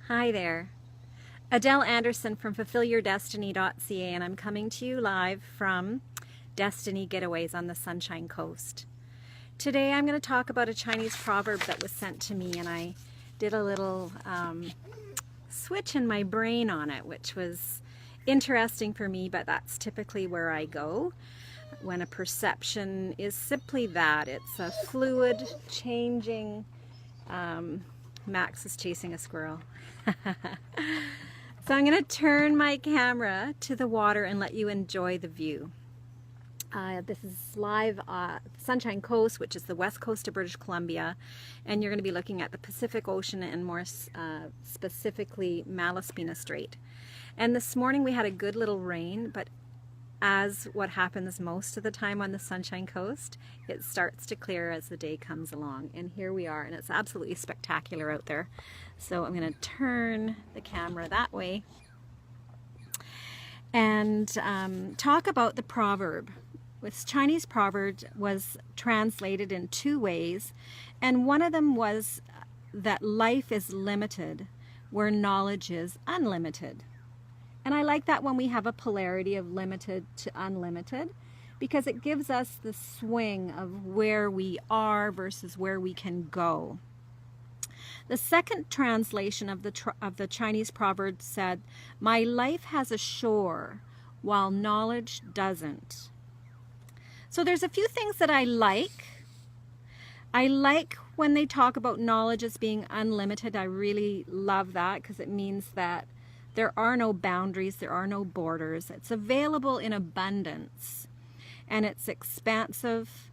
Hi there. Adele Anderson from fulfillyourdestiny.ca, and I'm coming to you live from Destiny Getaways on the Sunshine Coast. Today I'm going to talk about a Chinese proverb that was sent to me, and I did a little switch in my brain on it, which was interesting for me, but that's typically where I go when a perception is simply that. It's a fluid, changing. Max is chasing a squirrel. So I'm going to turn my camera to the water and let you enjoy the view. This is live Sunshine Coast, which is the west coast of British Columbia, and you're going to be looking at the Pacific Ocean and more specifically Malaspina Strait. And this morning we had a good little rain, but as what happens most of the time on the Sunshine Coast, it starts to clear as the day comes along. And here we are, and it's absolutely spectacular out there. So I'm going to turn the camera that way and talk about the proverb. This Chinese proverb was translated in two ways, and one of them was that life is limited where knowledge is unlimited. And I like that when we have a polarity of limited to unlimited, because it gives us the swing of where we are versus where we can go. The second translation of the Chinese proverb said, "My life has a shore while knowledge doesn't." So there's a few things that I like. I like when they talk about knowledge as being unlimited. I really love that because it means that there are no boundaries, there are no borders. It's available in abundance, and it's expansive,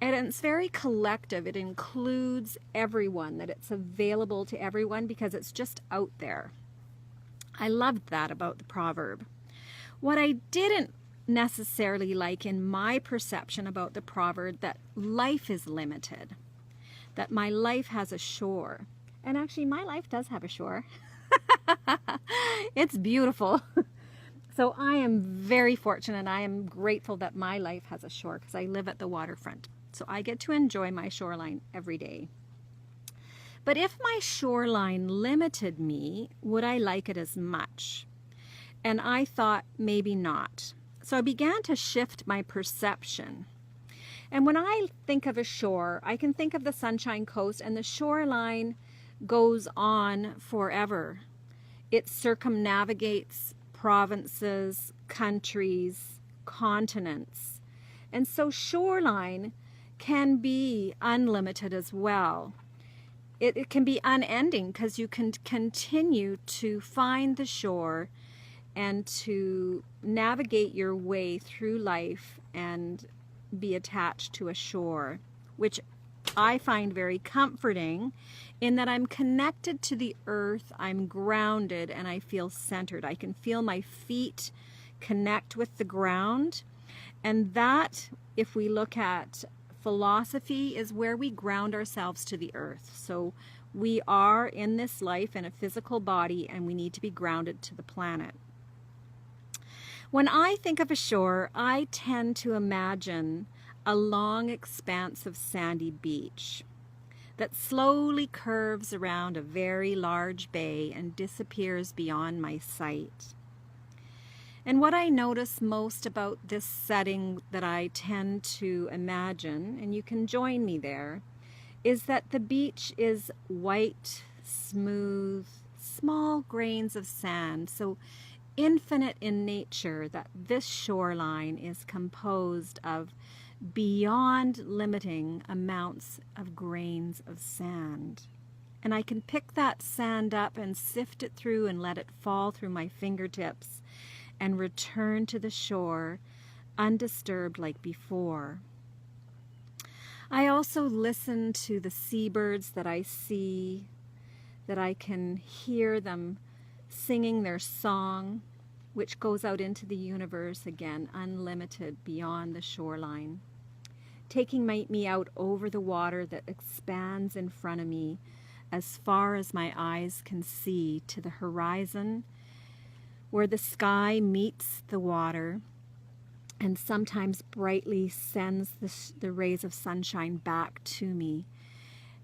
and it's very collective. It includes everyone, that it's available to everyone because it's just out there. I loved that about the proverb. What I didn't necessarily like in my perception about the proverb, that life is limited, that my life has a shore. And actually my life does have a shore. It's beautiful. So I am very fortunate. I am grateful that my life has a shore because I live at the waterfront. So I get to enjoy my shoreline every day. But if my shoreline limited me, would I like it as much? And I thought maybe not. So I began to shift my perception. And when I think of a shore, I can think of the Sunshine Coast, and the shoreline goes on forever. It circumnavigates provinces, countries, continents. And so shoreline can be unlimited as well. It can be unending because you can continue to find the shore and to navigate your way through life and be attached to a shore, which I find very comforting in that I'm connected to the earth, I'm grounded, and I feel centered. I can feel my feet connect with the ground, and that, if we look at philosophy, is where we ground ourselves to the earth. So we are in this life in a physical body, and we need to be grounded to the planet. When I think of a shore, I tend to imagine a long expanse of sandy beach that slowly curves around a very large bay and disappears beyond my sight. And what I notice most about this setting that I tend to imagine, and you can join me there, is that the beach is white, smooth, small grains of sand, so infinite in nature, that this shoreline is composed of beyond limiting amounts of grains of sand. And I can pick that sand up and sift it through and let it fall through my fingertips and return to the shore undisturbed like before. I also listen to the seabirds that I see, that I can hear them singing their song, which goes out into the universe again, unlimited beyond the shoreline, taking me out over the water that expands in front of me as far as my eyes can see to the horizon, where the sky meets the water and sometimes brightly sends the rays of sunshine back to me.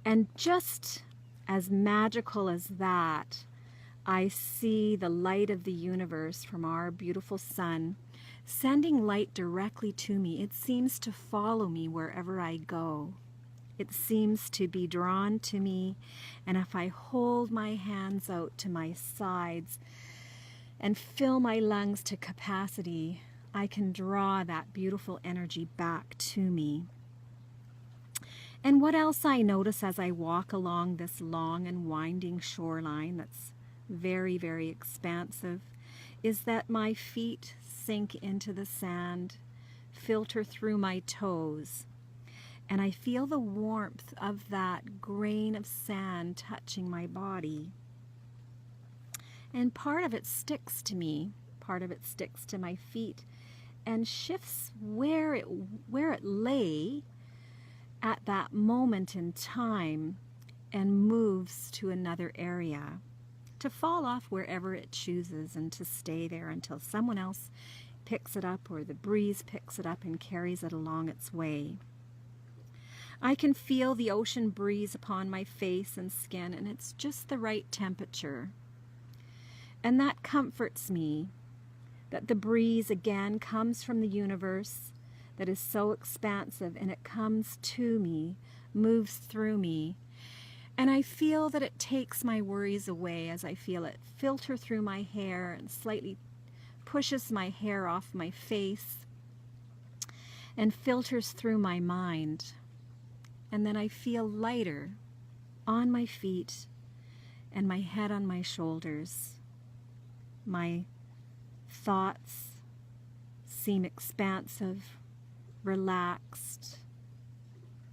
And just as magical as that, I see the light of the universe from our beautiful sun sending light directly to me. It seems to follow me wherever I go. It seems to be drawn to me, and if I hold my hands out to my sides and fill my lungs to capacity, I can draw that beautiful energy back to me. And what else I notice as I walk along this long and winding shoreline that's very, very expansive is that my feet sink into the sand, filter through my toes, and I feel the warmth of that grain of sand touching my body. And part of it sticks to me, part of it sticks to my feet, and shifts where it lay at that moment in time and moves to another area, to fall off wherever it chooses and to stay there until someone else picks it up or the breeze picks it up and carries it along its way. I can feel the ocean breeze upon my face and skin, and it's just the right temperature. And that comforts me, that the breeze again comes from the universe that is so expansive, and it comes to me, moves through me, and I feel that it takes my worries away as I feel it filter through my hair and slightly pushes my hair off my face and filters through my mind. And then I feel lighter on my feet and my head on my shoulders. My thoughts seem expansive, relaxed,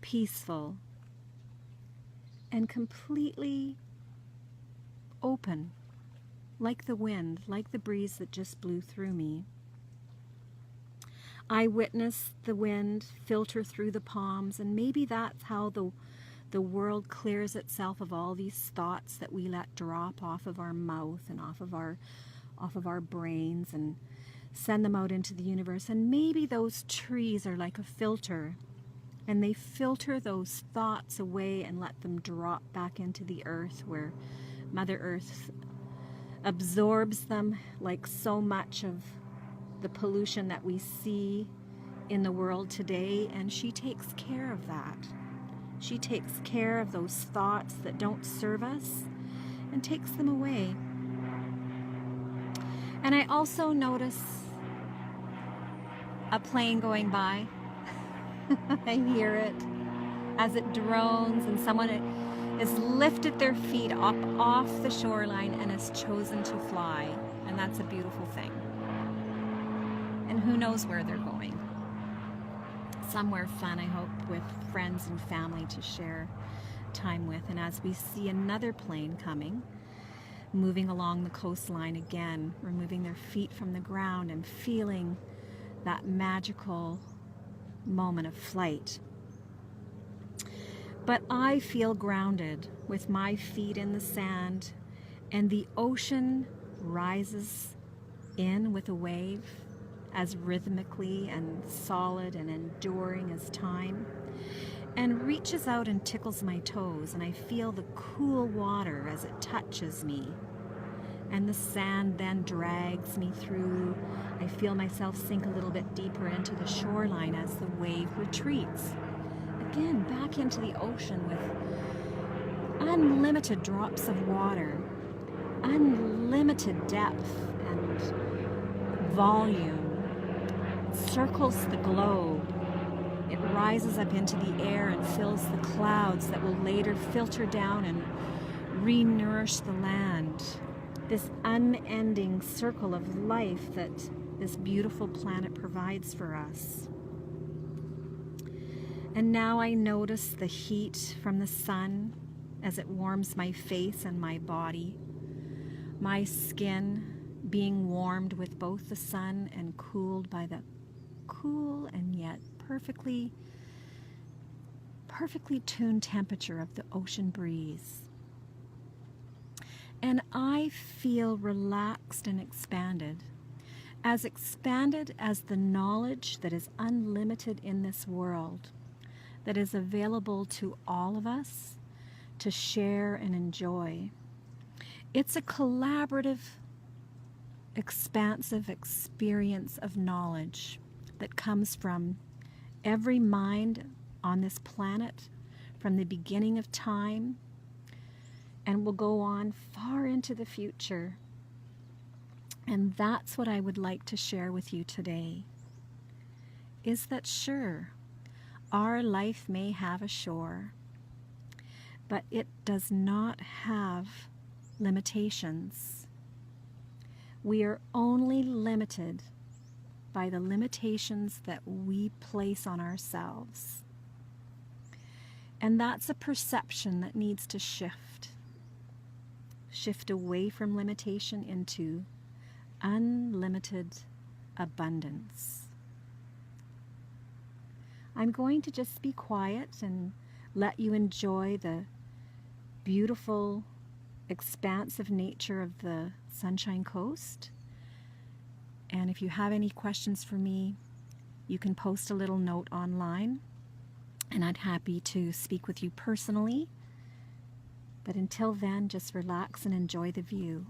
peaceful, and completely open, like the wind, like the breeze that just blew through me. I witness the wind filter through the palms, and maybe that's how the world clears itself of all these thoughts that we let drop off of our mouth and off of our brains and send them out into the universe. And maybe those trees are like a filter, and they filter those thoughts away and let them drop back into the earth, where Mother Earth absorbs them like so much of the pollution that we see in the world today, and she takes care of that. She takes care of those thoughts that don't serve us and takes them away. And I also notice a plane going by. I hear it as it drones, and someone has lifted their feet up off the shoreline and has chosen to fly, and that's a beautiful thing. And who knows where they're going. Somewhere fun, I hope, with friends and family to share time with. And as we see another plane coming, moving along the coastline again, removing their feet from the ground and feeling that magical moment of flight. But I feel grounded with my feet in the sand, and the ocean rises in with a wave as rhythmically and solid and enduring as time, and reaches out and tickles my toes, and I feel the cool water as it touches me, and the sand then drags me through. I feel myself sink a little bit deeper into the shoreline as the wave retreats. Again, back into the ocean with unlimited drops of water, unlimited depth and volume. It circles the globe. It rises up into the air and fills the clouds that will later filter down and re-nourish the land. This unending circle of life that this beautiful planet provides for us. And now I notice the heat from the sun as it warms my face and my body, my skin being warmed with both the sun and cooled by the cool and yet perfectly tuned temperature of the ocean breeze. And I feel relaxed and expanded as the knowledge that is unlimited in this world, that is available to all of us to share and enjoy. It's a collaborative, expansive experience of knowledge that comes from every mind on this planet from the beginning of time and will go on far into the future. And that's what I would like to share with you today, is that sure, our life may have a shore, but it does not have limitations. We are only limited by the limitations that we place on ourselves. And that's a perception that needs to shift. Shift away from limitation into unlimited abundance. I'm going to just be quiet and let you enjoy the beautiful, expansive nature of the Sunshine Coast. And if you have any questions for me, you can post a little note online, and I'd happy to speak with you personally. But until then, just relax and enjoy the view.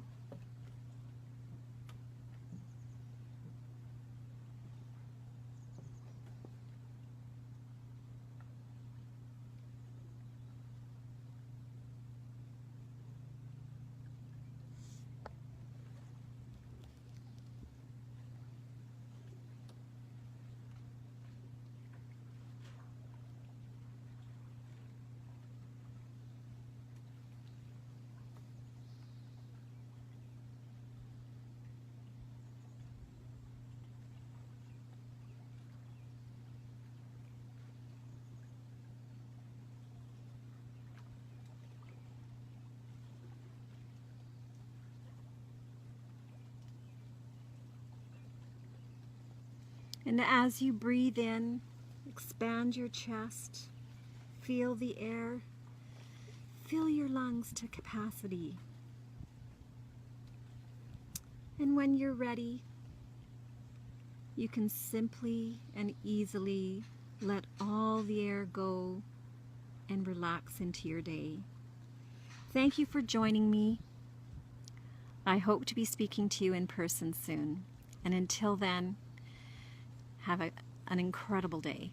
And as you breathe in, expand your chest, feel the air, fill your lungs to capacity. And when you're ready, you can simply and easily let all the air go and relax into your day. Thank you for joining me. I hope to be speaking to you in person soon. And until then, have an incredible day.